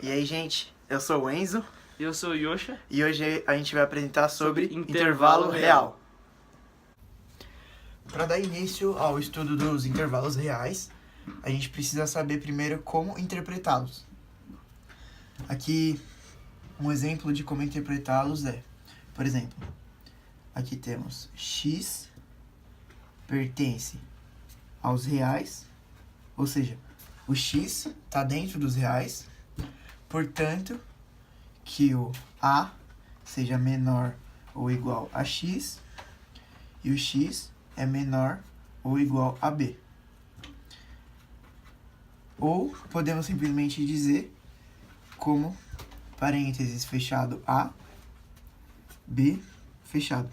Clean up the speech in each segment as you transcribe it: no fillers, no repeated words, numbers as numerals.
E aí, gente, eu sou o Enzo E eu sou o Yosha. e hoje a gente vai apresentar sobre Intervalo real. Para dar início ao estudo dos intervalos reais, a gente precisa saber primeiro como interpretá-los. Aqui, um exemplo de como interpretá-los é, por exemplo, aqui temos x pertence aos reais, ou seja, o x está dentro dos reais, portanto, que o A seja menor ou igual a x e o x é menor ou igual a B. Ou podemos simplesmente dizer como parênteses fechado A, B fechado.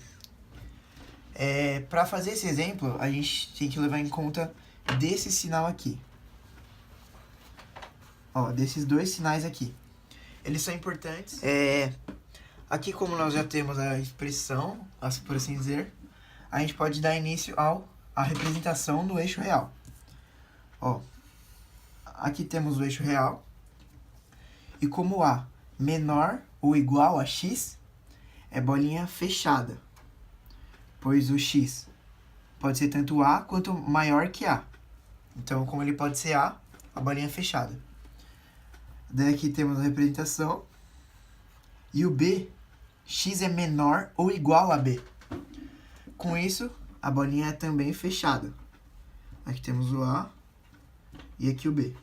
Para fazer esse exemplo, a gente tem que levar em conta desse sinal aqui. Ó, desses dois sinais aqui. Eles são importantes. Aqui, como nós já temos a expressão, por assim dizer, a gente pode dar início à representação do eixo real. Ó, aqui temos o eixo real. E como A menor ou igual a x, é bolinha fechada. Pois o x pode ser tanto A quanto maior que A. Então, como ele pode ser A bolinha é fechada. Daí aqui temos a representação. E o B, x é menor ou igual a B. Com isso, a bolinha é também fechada. Aqui temos o A e aqui o B.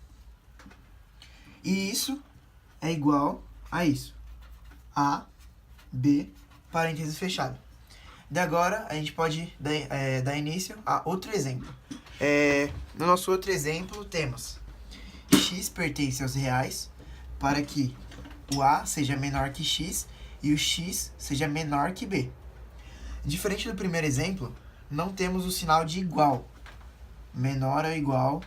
E isso é igual a isso. A, B, parênteses fechado. De agora, a gente pode dar início a outro exemplo. No nosso outro exemplo, temos x pertence aos reais para que o A seja menor que x e o x seja menor que B. Diferente do primeiro exemplo, não temos o sinal de igual. Menor ou igual.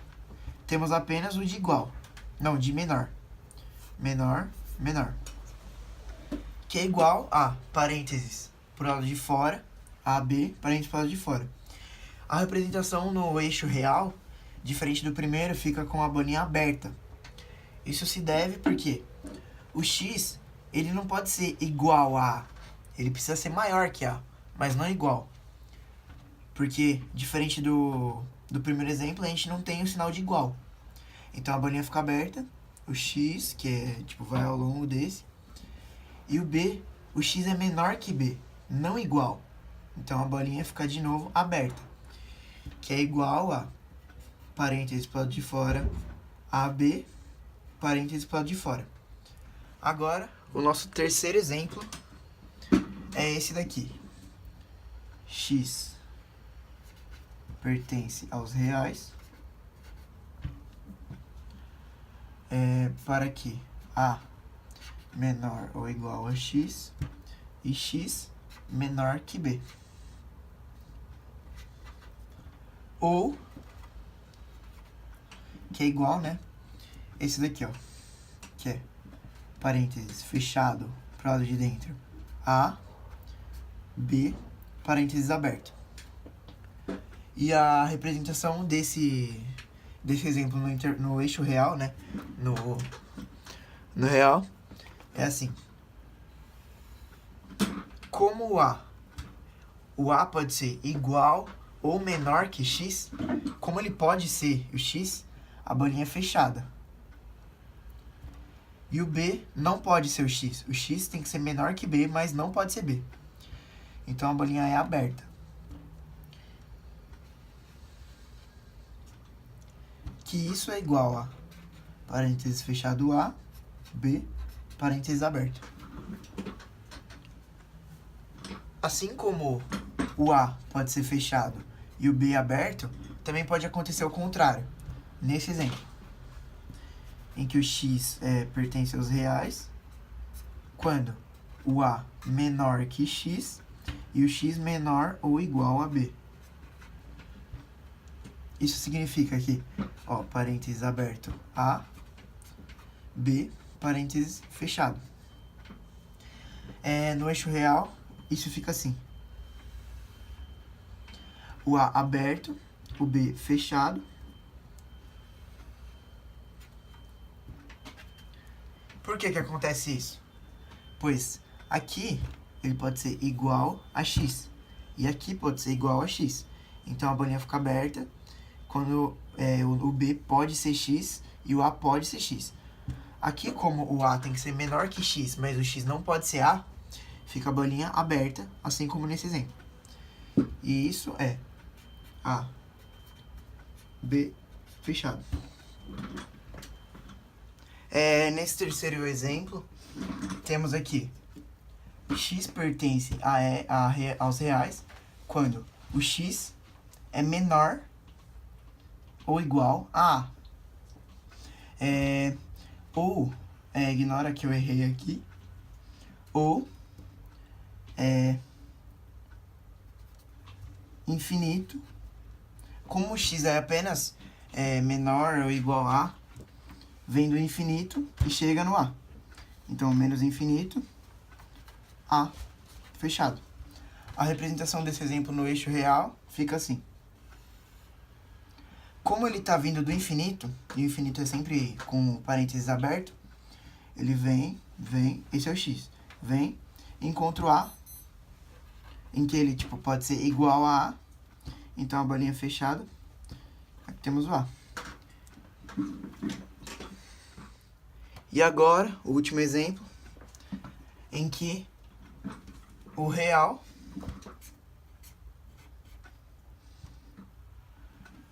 Temos apenas o de igual. Não, de menor. Menor, menor. Que é igual a parênteses por lado de fora, AB, parênteses por lado de fora. A representação no eixo real, diferente do primeiro, fica com a bolinha aberta. Isso se deve porque o x, ele não pode ser igual a A. Ele precisa ser maior que A, mas não igual. Porque, diferente do primeiro exemplo, a gente não tem o sinal de igual. Então, a bolinha fica aberta. O x, que vai ao longo desse. E o B, o x é menor que B, não igual. Então, a bolinha fica de novo aberta. Que é igual a, parênteses para o lado de fora, AB, parênteses para o lado de fora. Agora, o nosso terceiro exemplo é esse daqui. X pertence aos reais para que A menor ou igual a x e x menor que B. Ou, que é igual, né? Esse daqui, ó, que é parênteses fechado para o lado de dentro, A, B, parênteses aberto. E a representação desse exemplo no eixo real, né? No real, é assim. Como o A pode ser igual ou menor que x, como ele pode ser o x, a bolinha é fechada. E o B não pode ser o x. O x tem que ser menor que B, mas não pode ser B. Então, a bolinha é aberta. Que isso é igual a parênteses fechado A, B, parênteses aberto. Assim como o A pode ser fechado e o B aberto, também pode acontecer o contrário. Nesse exemplo, em que o x pertence aos reais, quando o A menor que x e o x menor ou igual a B. Isso significa que, ó, parênteses aberto A, B, parênteses fechado. No eixo real, isso fica assim. O A aberto, o B fechado. Por que que acontece isso? Pois aqui ele pode ser igual a x. E aqui pode ser igual a x. Então a bolinha fica aberta quando o b pode ser x e o a pode ser x. Aqui, como o a tem que ser menor que x, mas o x não pode ser a, fica a bolinha aberta, assim como nesse exemplo. E isso é a, b fechado. Nesse terceiro exemplo, temos aqui x pertence aos reais quando o x é menor ou igual a A. Ignora que eu errei aqui, ou infinito, como o x é apenas menor ou igual a, vem do infinito e chega no a. Então, menos infinito, a fechado. A representação desse exemplo no eixo real fica assim. Como ele está vindo do infinito, e o infinito é sempre com parênteses aberto, ele vem, esse é o x, vem, encontra o a, em que ele pode ser igual a, então a bolinha fechada, aqui temos o a. E agora, o último exemplo, em que o real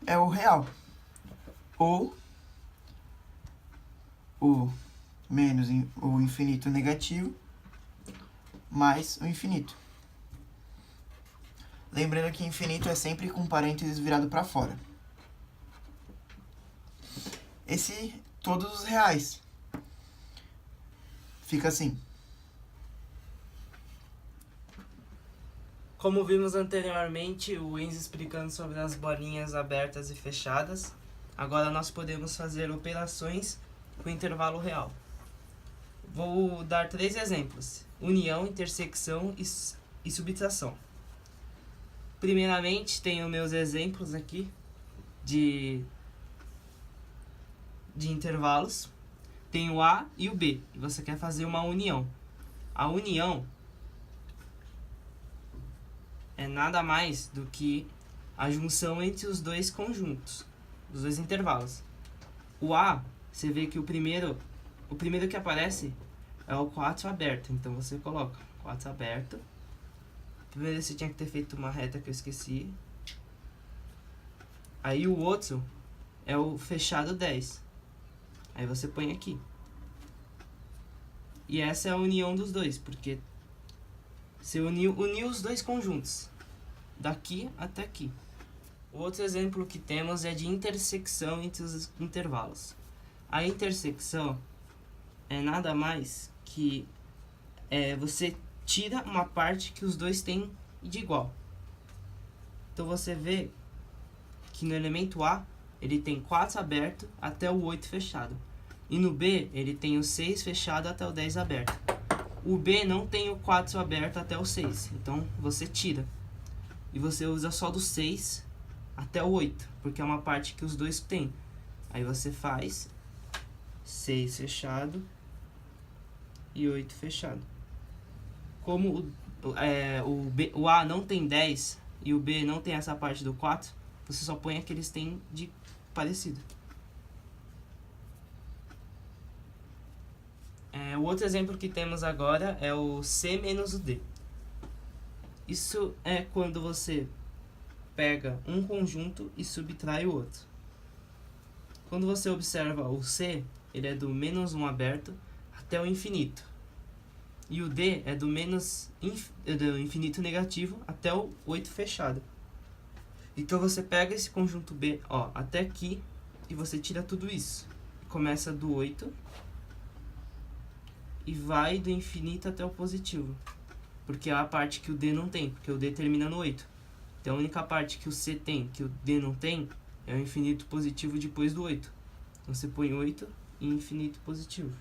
é o real, ou o menos o infinito negativo mais o infinito. Lembrando que infinito é sempre com parênteses virado para fora. Todos os reais. Fica assim. Como vimos anteriormente, o Enzo explicando sobre as bolinhas abertas e fechadas, agora nós podemos fazer operações com intervalo real. Vou dar 3 exemplos: união, intersecção e subtração. Primeiramente, tenho meus exemplos aqui de intervalos. Tem o A e o B, e você quer fazer uma união. A união é nada mais do que a junção entre os dois conjuntos, os dois intervalos. O A, você vê que o primeiro que aparece é o 4 aberto, então você coloca 4 aberto. Primeiro você tinha que ter feito uma reta que eu esqueci. Aí o outro é o fechado 10. Aí você põe aqui. E essa é a união dos dois, porque você uniu os dois conjuntos, daqui até aqui. O outro exemplo que temos é de intersecção entre os intervalos. A intersecção é nada mais que você tira uma parte que os dois têm de igual. Então você vê que no elemento A ele tem 4 aberto até o 8 fechado. E no B ele tem o 6 fechado até o 10 aberto. O B não tem o 4 aberto até o 6, então você tira. E você usa só do 6 até o 8, porque é uma parte que os dois têm. Aí você faz 6 fechado e 8 fechado. Como o A não tem 10 e o B não tem essa parte do 4, você só põe aqueles que têm de parecido. O outro exemplo que temos agora é o C menos o D. Isso é quando você pega um conjunto e subtrai o outro. Quando você observa o C, ele é do menos 1 aberto até o infinito. E o D é do infinito negativo até o 8 fechado. Então você pega esse conjunto B até aqui e você tira tudo isso. Começa do 8 e vai do infinito até o positivo. Porque é a parte que o D não tem, porque o D termina no 8. Então a única parte que o C tem, que o D não tem, é o infinito positivo depois do 8. Então você põe 8 e infinito positivo.